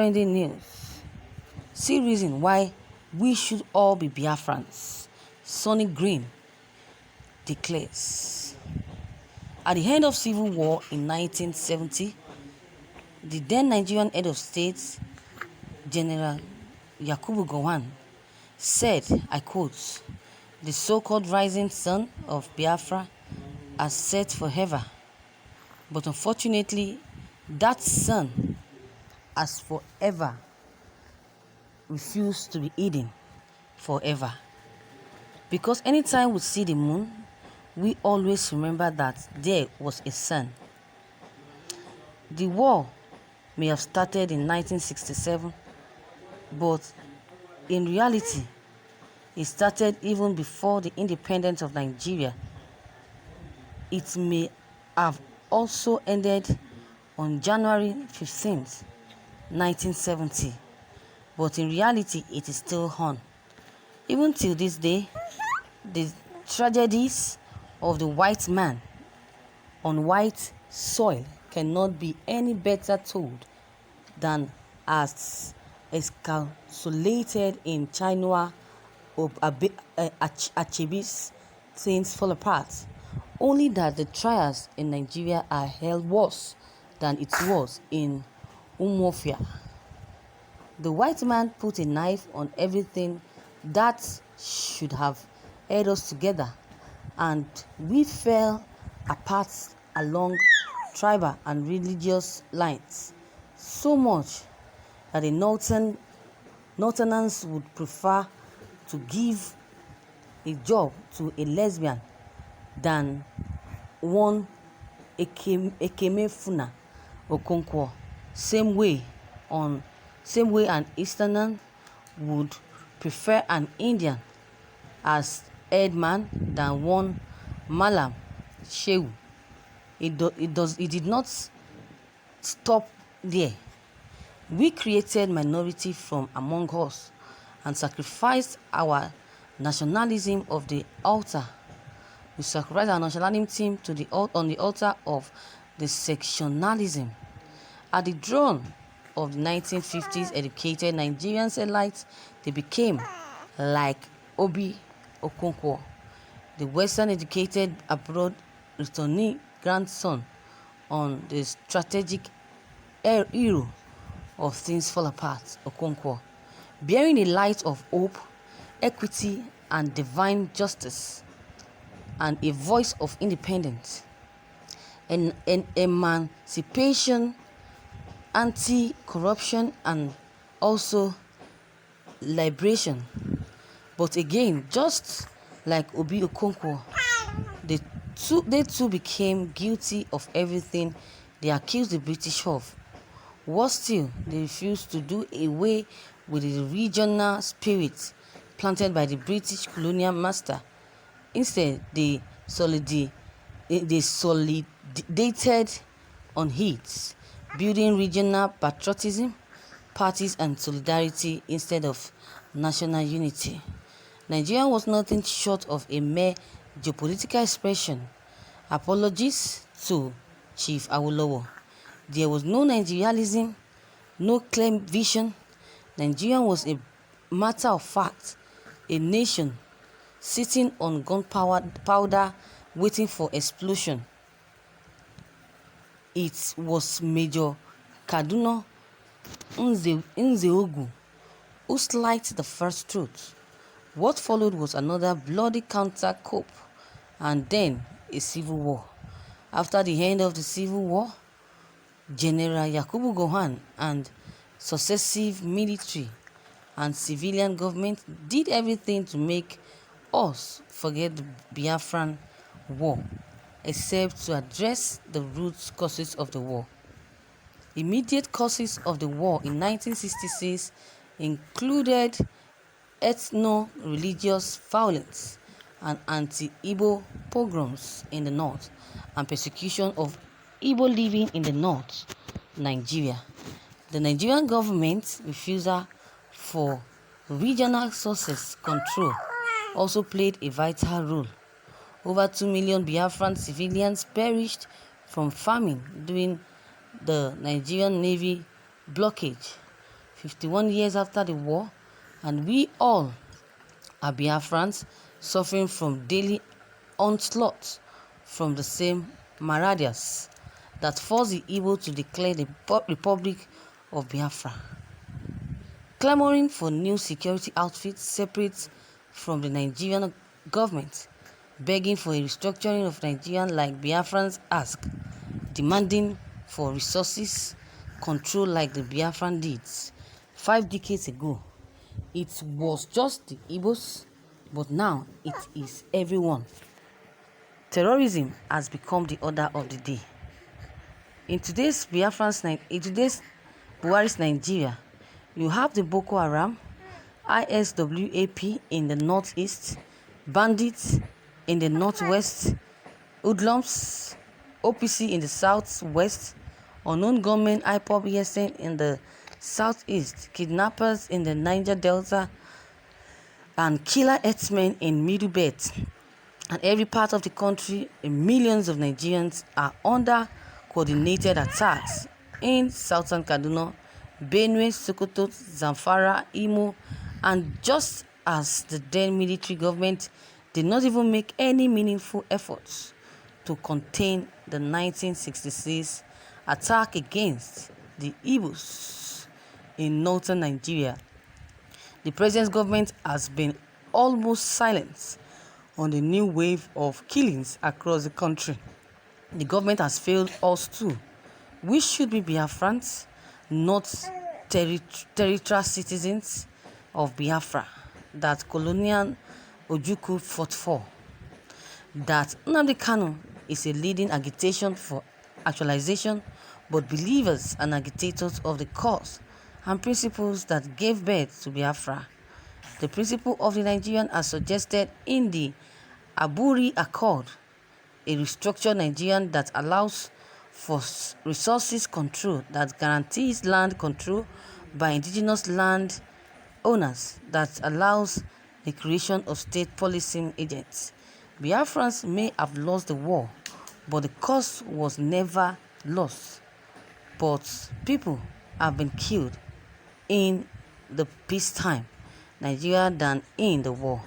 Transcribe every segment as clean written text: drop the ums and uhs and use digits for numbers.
trending news. See reason why we should all be Biafrans. Sonny Green declares. At the end of civil war in 1970, the then Nigerian head of state, General Yakubu Gowon, said, I quote, "The so-called rising sun of Biafra has set forever, but unfortunately, that sun has forever refused to be hidden forever. Because anytime we see the moon, we always remember that there was a sun." The war may have started in 1967, but in reality, it started even before the independence of Nigeria. It may have also ended on January 15th, 1970, but in reality, it is still on. Even till this day, the tragedies of the white man on white soil cannot be any better told than as encapsulated in Chinua Achebe's Things Fall Apart, only that the trials in Nigeria are held worse than it was in Umuofia. The white man put a knife on everything that should have held us together, and we fell apart along tribal and religious lines, so much that the Northerners would prefer to give a job to a lesbian than one Ekemefuna Okonkwo. Same way an Easterner would prefer an Indian as headman than one Malam Shehu. It did not stop there. We created minority from among us and sacrificed our nationalism of the altar. We sacrificed our nationalism on the altar of the sectionalism. At the dawn of the 1950s, educated Nigerian elites, they became like Obi Okonkwo, the Western educated abroad returnee grandson on the strategic hero of Things Fall Apart, Okonkwo, bearing a light of hope, equity, and divine justice, and a voice of independence, and emancipation, anti-corruption, and also liberation. But again, just like Obi Okonkwo, they too became guilty of everything they accused the British of. Worse still, they refused to do away with the regional spirit planted by the British colonial master. Instead, they solidated on it, building regional patriotism, parties, and solidarity instead of national unity. Nigeria was nothing short of a mere geopolitical expression. Apologies to Chief Awolowo. There was no Nigerianism, no clear vision. Nigeria was a matter of fact, a nation sitting on gunpowder waiting for explosion. It was Major Kanu Nzeogu who sliked the first truth. What followed was another bloody counter-coup and then a civil war. After the end of the civil war, General Yakubu Gowon and successive military and civilian government did everything to make us forget the Biafran war, except to address the root causes of the war. Immediate causes of the war in 1966 included ethno-religious violence and anti-Igbo pogroms in the north and persecution of Igbo living in the north, Nigeria. The Nigerian government's refusal for regional sources control also played a vital role. Over 2 million Biafran civilians perished from famine during the Nigerian Navy blockade. 51 years after the war, and we all are Biafrans suffering from daily onslaught from the same marauders that forced the Igbo to declare the Republic of Biafra, clamoring for new security outfits separate from the Nigerian government, begging for a restructuring of Nigeria like Biafrans ask, demanding for resources control like the Biafran did 5 decades ago. It was just the Igbos, but now it is everyone. Terrorism has become the order of the day. In today's Buhari's Nigeria, you have the Boko Haram, ISWAP in the northeast, bandits in the northwest, hoodlums, OPC in the southwest, unknown gunmen Ipob ESN in the southeast, kidnappers in the Niger Delta, and killer herdsmen in Middle Belt. And every part of the country, millions of Nigerians are under coordinated attacks in southern Kaduna, Benue, Sokoto, Zamfara, Imo, and just as the then military government did not even make any meaningful efforts to contain the 1966 attack against the Igbos in northern Nigeria, the president's government has been almost silent on the new wave of killings across the country. The government has failed us too. We should be Biafrans, not territorial citizens of Biafra that colonial Ojukwu fought for. That Nnamdi Kanu is a leading agitation for actualization, but believers and agitators of the cause and principles that gave birth to Biafra. The principle of the Nigerian as suggested in the Aburi Accord, a restructured Nigerian that allows for resources control, that guarantees land control by indigenous land owners, that allows the creation of state policing agents. Biafrans may have lost the war, but the cause was never lost. But people have been killed in the peacetime Nigeria than in the war.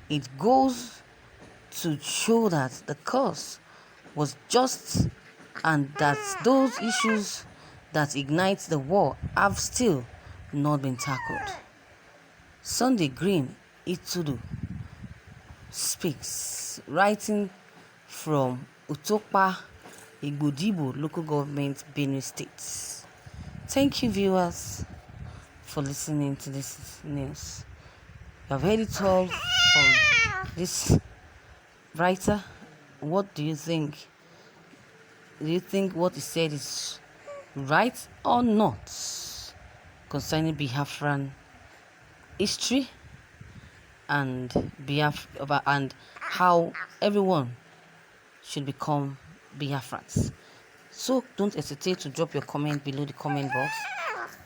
It goes to show that the cause was just and that those issues that ignite the war have still not been tackled. Sunday Green Itudu speaks, writing from Utokpa, Igbodibo local government, Benue State. Thank you, viewers, for listening to this news. You have heard it all from this writer. What do you think? Do you think what he said is right or not concerning Biafran history and Biafra and how everyone should become Biafrans? So don't hesitate to drop your comment below the comment box.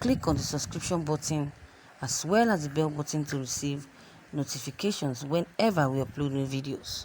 Click on the subscription button as well as the bell button to receive notifications whenever we upload new videos.